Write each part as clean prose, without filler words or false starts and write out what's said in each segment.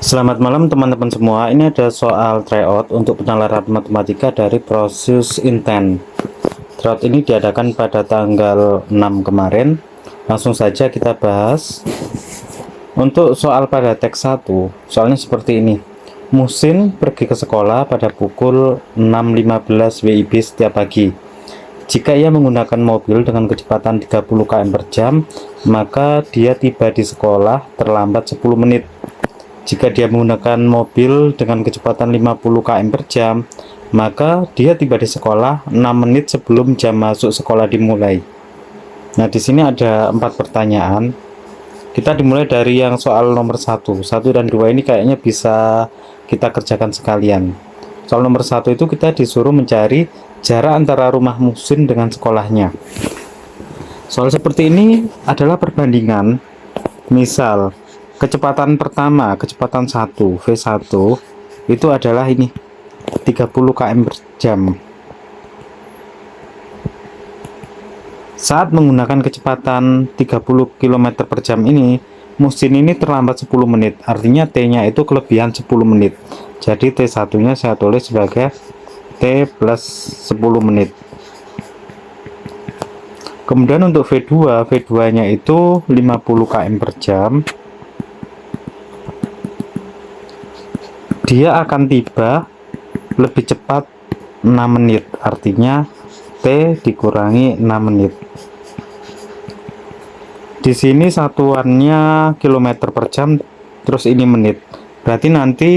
Selamat malam teman-teman semua. Ini ada soal tryout untuk penalaran matematika dari Prosius Intent. Tryout ini diadakan pada tanggal 6 kemarin. Langsung saja kita bahas. Untuk soal pada teks 1, soalnya seperti ini. Muhsin pergi ke sekolah pada pukul 6.15 WIB setiap pagi. Jika ia menggunakan mobil dengan kecepatan 30 km per jam, maka dia tiba di sekolah terlambat 10 menit. Jika dia menggunakan mobil dengan kecepatan 50 km per jam, maka dia tiba di sekolah 6 menit sebelum jam masuk sekolah dimulai. Nah, di sini ada 4 pertanyaan. Kita dimulai dari yang soal nomor 1. 1 dan 2 ini kayaknya bisa kita kerjakan sekalian. Soal nomor 1 itu kita disuruh mencari jarak antara rumah Muhsin dengan sekolahnya. Soal seperti ini adalah perbandingan. Misal, kecepatan pertama, kecepatan 1, V1 itu adalah ini 30 km per jam. Saat menggunakan kecepatan 30 km per jam ini, Muhsin ini terlambat 10 menit. Artinya T-nya itu kelebihan 10 menit. Jadi T1-nya saya tulis sebagai T plus 10 menit. Kemudian untuk V2, V2-nya itu 50 km per jam. Dia akan tiba lebih cepat 6 menit, artinya T dikurangi 6 menit. Di sini satuannya kilometer per jam, terus ini menit. Berarti nanti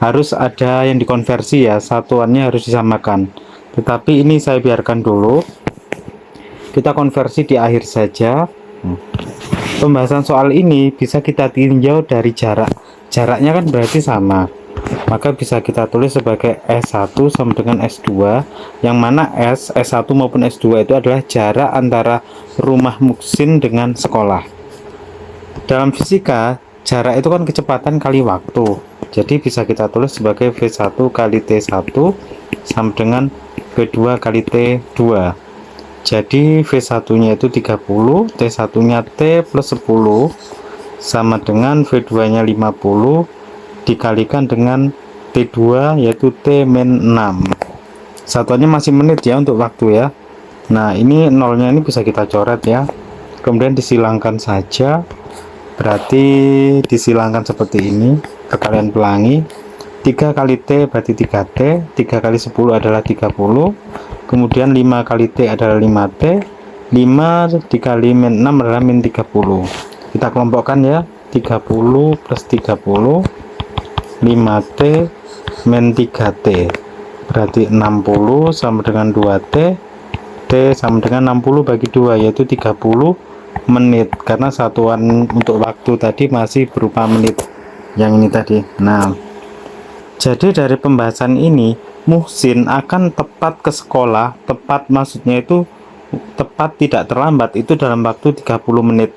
harus ada yang dikonversi ya, satuannya harus disamakan. Tetapi ini saya biarkan dulu. Kita konversi di akhir saja. Pembahasan soal ini bisa kita tinjau dari jarak. Jaraknya kan berarti sama. Maka bisa kita tulis sebagai S1 sama dengan S2, yang mana S1 maupun S2 itu adalah jarak antara rumah Muhsin dengan sekolah. Dalam fisika, jarak itu kan kecepatan kali waktu. Jadi bisa kita tulis sebagai V1 kali T1 sama dengan V2 kali T2. Jadi V1-nya itu 30, T1-nya T plus 10 sama dengan V2-nya 50 dikalikan dengan T2 yaitu T min 6. Satuannya masih menit ya untuk waktu ya. Nah, ini nolnya ini bisa kita coret ya. Kemudian disilangkan saja. Berarti disilangkan seperti ini, perkalian pelangi. 3 kali T berarti 3T, 3 kali 10 adalah 30. Kemudian 5 kali T adalah 5T. 5 dikali min 6 adalah min 30. Kita kelompokkan ya. 30 plus 30, 5T min 3T, berarti 60 sama dengan 2T. T sama dengan 60 bagi 2 yaitu 30 menit, karena satuan untuk waktu tadi masih berupa menit yang ini tadi. Nah, jadi dari pembahasan ini Muhsin akan tepat ke sekolah, tepat maksudnya itu tepat tidak terlambat itu dalam waktu 30 menit.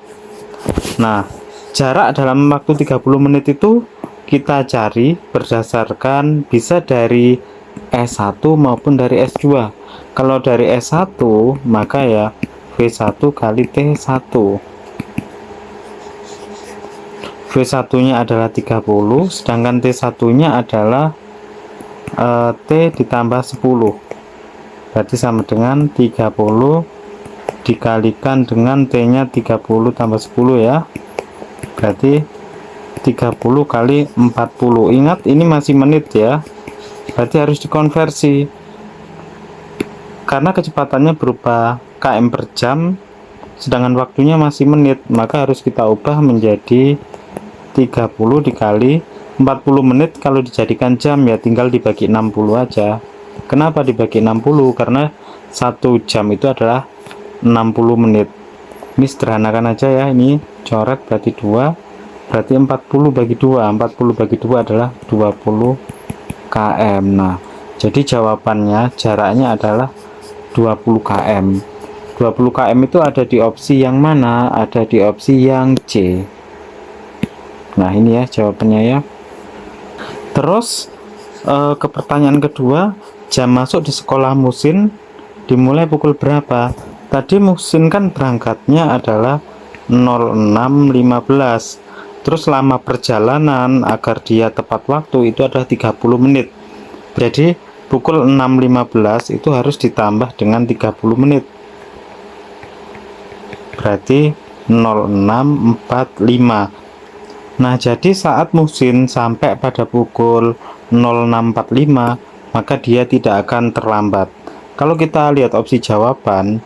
Nah, jarak dalam waktu 30 menit itu kita cari berdasarkan bisa dari S1 maupun dari S2. Kalau dari S1 maka ya V1 kali T1. V1 nya adalah 30, sedangkan T1 nya adalah T ditambah 10, berarti sama dengan 30 dikalikan dengan T nya 30 tambah 10 ya, berarti 30 kali 40. Ingat ini masih menit ya, berarti harus dikonversi karena kecepatannya berupa km per jam sedangkan waktunya masih menit, maka harus kita ubah menjadi 30 dikali 40 menit. Kalau dijadikan jam ya tinggal dibagi 60 aja. Kenapa dibagi 60? Karena 1 jam itu adalah 60 menit. Ini sederhanakan aja ya, ini coret berarti 2, berarti 40 bagi 2, 40 bagi 2 adalah 20 km. Nah, jadi jawabannya jaraknya adalah 20 km. 20 km itu ada di opsi yang mana? Ada di opsi yang C. Nah, ini ya jawabannya ya. Terus ke pertanyaan kedua, jam masuk di sekolah Muhsin dimulai pukul berapa? Tadi Muhsin kan berangkatnya adalah 06.15. Terus lama perjalanan agar dia tepat waktu itu adalah 30 menit. Jadi pukul 6.15 itu harus ditambah dengan 30 menit. Berarti 06.45. Nah, jadi saat mesin sampai pada pukul 06.45, maka dia tidak akan terlambat. Kalau kita lihat opsi jawaban,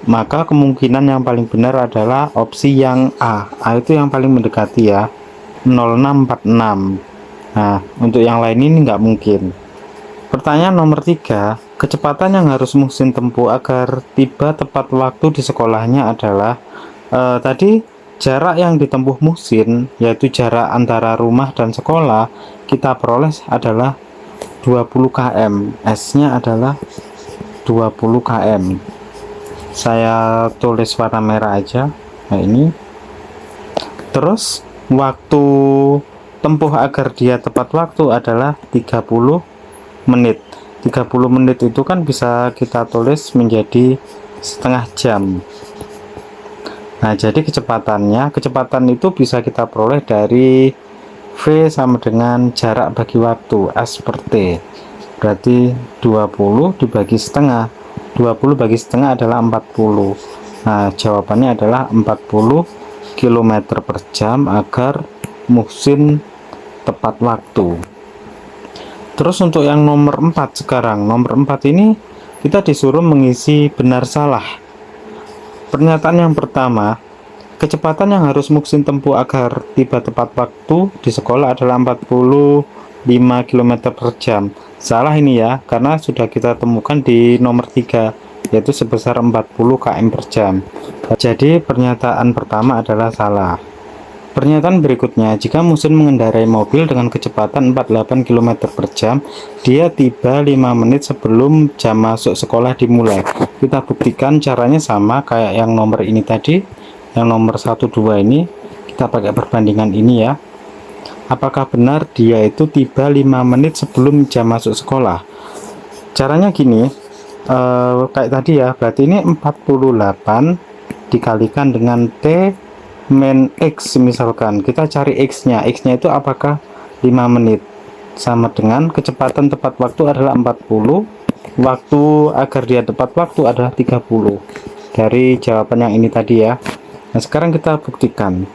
maka kemungkinan yang paling benar adalah opsi yang A. A itu yang paling mendekati ya, 06.46. Nah, untuk yang lain ini nggak mungkin. Pertanyaan nomor 3, kecepatan yang harus Muhsin tempuh agar tiba tepat waktu di sekolahnya adalah tadi jarak yang ditempuh Muhsin, yaitu jarak antara rumah dan sekolah, kita peroleh adalah 20 km. S-nya adalah 20 km. Saya tulis warna merah aja. Nah, ini. Terus waktu tempuh agar dia tepat waktu adalah 30 menit. 30 menit itu kan bisa kita tulis menjadi setengah jam. Nah, jadi kecepatan itu bisa kita peroleh dari V sama dengan jarak bagi waktu, S per T. Berarti 20 dibagi setengah. 20 bagi setengah adalah 40. Nah, jawabannya adalah 40 km per jam agar Muhsin tepat waktu. Terus untuk yang nomor 4 sekarang, nomor 4 ini kita disuruh mengisi benar salah. Pernyataan yang pertama, kecepatan yang harus Muhsin tempuh agar tiba tepat waktu di sekolah adalah 45 km per jam. Salah ini ya, karena sudah kita temukan di nomor 3, yaitu sebesar 40 km per jam. Jadi pernyataan pertama adalah salah. Pernyataan berikutnya, jika Muhsin mengendarai mobil dengan kecepatan 48 km per jam, dia tiba 5 menit sebelum jam masuk sekolah dimulai. Kita buktikan caranya sama kayak yang nomor ini tadi, yang nomor 1, 2 ini. Kita pakai perbandingan ini ya. Apakah benar dia itu tiba 5 menit sebelum jam masuk sekolah? Caranya gini, kayak tadi ya, berarti ini 48 dikalikan dengan T min X. Misalkan kita cari X-nya itu apakah 5 menit, sama dengan kecepatan tepat waktu adalah 40, waktu agar dia tepat waktu adalah 30 dari jawaban yang ini tadi ya. Nah, sekarang kita buktikan.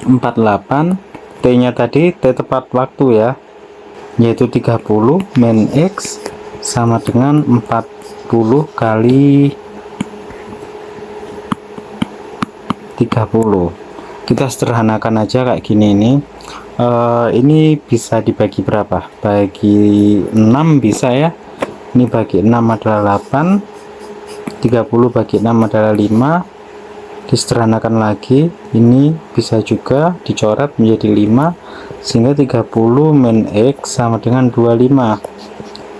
48 T-nya tadi T tepat waktu ya, yaitu 30 min X sama dengan 40 kali 30. Kita sederhanakan aja kayak gini ini bisa dibagi berapa? Bagi 6 bisa ya. Ini bagi 6 adalah 8, 30 bagi 6 adalah 5. Disederhanakan lagi, ini bisa juga dicoret menjadi 5, sehingga 30 min X sama dengan 25.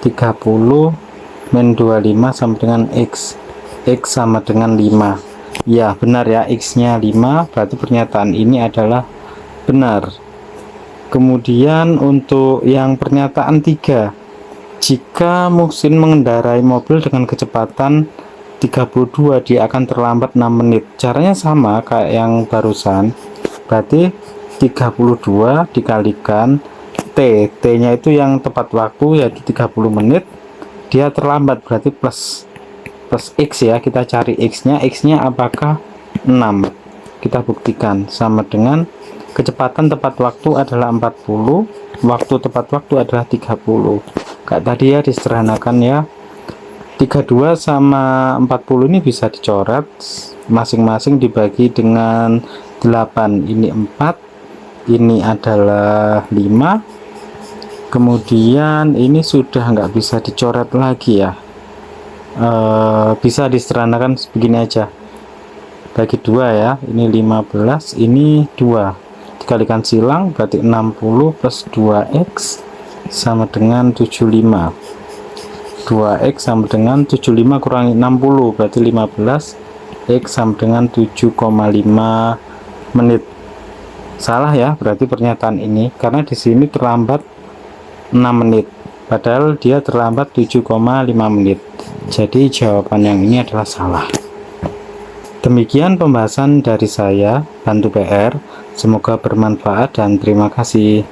30 min 25 sama dengan X. X sama dengan 5. Ya benar ya, X nya 5, berarti pernyataan ini adalah benar. Kemudian untuk yang pernyataan 3, jika Muhsin mengendarai mobil dengan kecepatan 32, dia akan terlambat 6 menit. Caranya sama kayak yang barusan, berarti 32 dikalikan T nya itu yang tepat waktu yaitu 30 menit, dia terlambat berarti plus X ya. Kita cari X nya apakah 6. Kita buktikan sama dengan kecepatan tepat waktu adalah 40, waktu tepat waktu adalah 30. Kayak tadi ya, disederhanakan ya. 32 sama 40 ini bisa dicoret, masing-masing dibagi dengan 8. Ini 4, ini adalah 5. Kemudian ini sudah nggak bisa dicoret lagi ya, bisa disederhanakan begini aja, bagi 2 ya. Ini 15, ini 2, dikalikan silang berarti 60 plus 2X sama dengan 75. 2X sama dengan 75 kurangi 60 berarti 15, X sama dengan 7,5 menit. Salah ya berarti pernyataan ini, karena di sini terlambat 6 menit padahal dia terlambat 7,5 menit. Jadi jawaban yang ini adalah salah. Demikian pembahasan dari saya, Bantu PR. Semoga bermanfaat dan terima kasih.